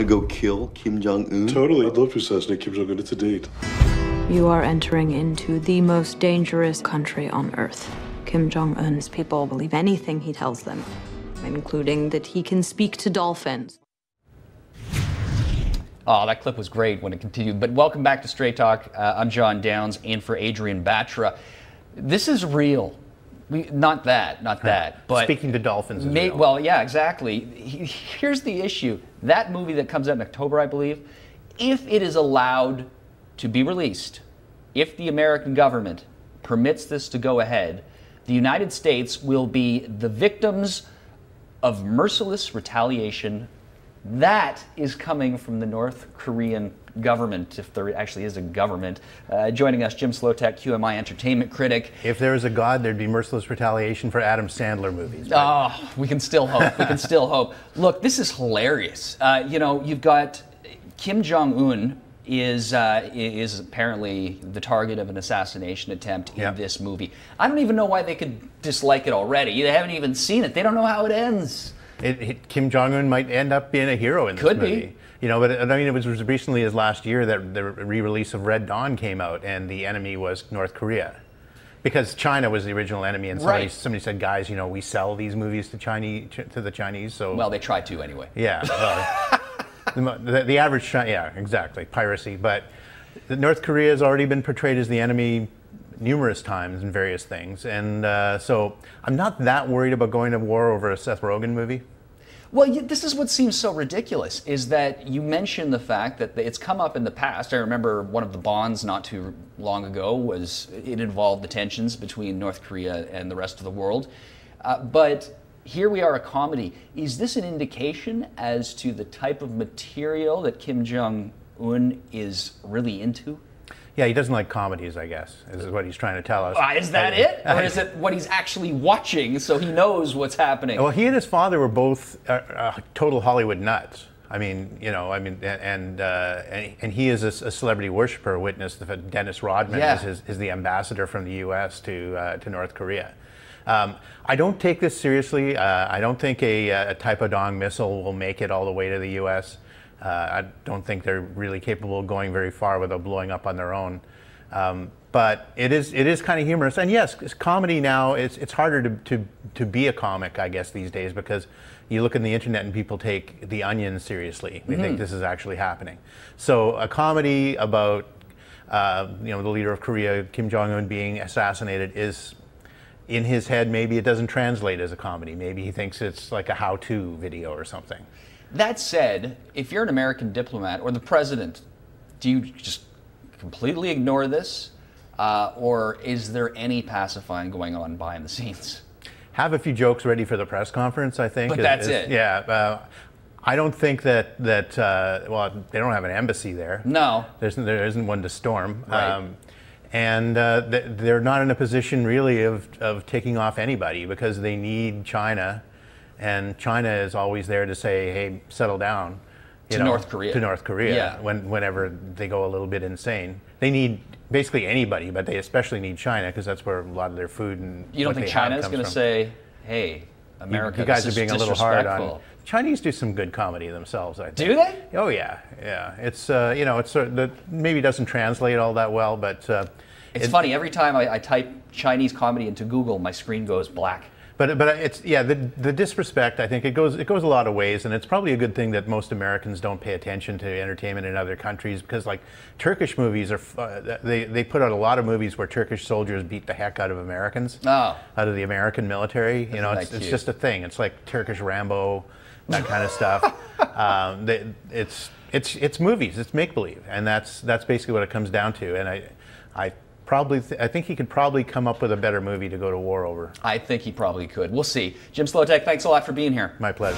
to go kill Kim Jong-un? Totally. I'd love to assassinate Kim Jong-un. It's a date. You are entering into the most dangerous country on Earth. Kim Jong-un's people believe anything he tells them, including that he can speak to dolphins. Oh, that clip was great when it continued. But welcome back to Straight Talk. I'm John Downs, in for Adrian Batra. This is real. Not that, but speaking to dolphins is real. Well, yeah, exactly. Here's the issue. That movie that comes out in October, I believe, if it is allowed to be released, if the American government permits this to go ahead, the United States will be the victims of merciless retaliation. That is coming from the North Korean government, if there actually is a government. Joining us, Jim Slotek, QMI entertainment critic. If there was a God, there'd be merciless retaliation for Adam Sandler movies. But... Oh, we can still hope. We can still hope. Look, this is hilarious. You know, you've got Kim Jong-un is apparently the target of an assassination attempt in this movie. I don't even know why they could dislike it already. They haven't even seen it. They don't know how it ends. Kim Jong-un might end up being a hero in this movie. Could be. You know, but I mean, it was as recently as last year that the re-release of Red Dawn came out, and the enemy was North Korea, because China was the original enemy. And somebody said, guys, you know, we sell these movies to the Chinese. So well, they try to anyway. Yeah. Well, the average, yeah, exactly, piracy. But North Korea has already been portrayed as the enemy numerous times in various things, and so I'm not that worried about going to war over a Seth Rogen movie. Well, this is what seems so ridiculous, is that you mentioned the fact that it's come up in the past. I remember one of the Bonds not too long ago it involved the tensions between North Korea and the rest of the world. But here we are, a comedy. Is this an indication as to the type of material that Kim Jong-un is really into? Yeah, he doesn't like comedies, I guess, is what he's trying to tell us. Is that it? Or is it what he's actually watching so he knows what's happening? Well, he and his father were both total Hollywood nuts. I mean, you know, and he is a celebrity worshiper. Witness that Dennis Rodman is the ambassador from the U.S. to North Korea. I don't take this seriously. I don't think a Taepodong missile will make it all the way to the U.S. I don't think they're really capable of going very far without blowing up on their own. But it is kind of humorous. And yes, it's comedy now. It's harder to be a comic, I guess, these days, because you look on the internet and people take The Onion seriously. They think this is actually happening. So a comedy about you know, the leader of Korea, Kim Jong-un, being assassinated is, in his head, maybe it doesn't translate as a comedy. Maybe he thinks it's like a how-to video or something. That said, if you're an American diplomat or the president, do you just completely ignore this? Or is there any pacifying going on behind the scenes? Have a few jokes ready for the press conference, I think. But that's it. Yeah. I don't think that well, they don't have an embassy there. No. There isn't one to storm. Right. And they're not in a position really of taking off anybody, because they need China. And China is always there to say, hey, settle down. North Korea. To North Korea, whenever they go a little bit insane. They need basically anybody, but they especially need China, because that's where a lot of their food and you don't think China is going to say, hey, America, you guys are being a little hard on. Chinese do some good comedy themselves, I think. Do they? Oh yeah, yeah. It's you know, it's maybe doesn't translate all that well, but it's funny. Every time I type Chinese comedy into Google, my screen goes black. But it's, yeah, the disrespect, I think it goes a lot of ways, and it's probably a good thing that most Americans don't pay attention to entertainment in other countries, because like Turkish movies are they put out a lot of movies where Turkish soldiers beat the heck out of Americans, out of the American military. You know, it's just a thing. It's like Turkish Rambo, that kind of stuff. It's movies. It's make believe, and that's basically what it comes down to. And I think he could probably come up with a better movie to go to war over. I think he probably could. We'll see. Jim Slotek, thanks a lot for being here. My pleasure.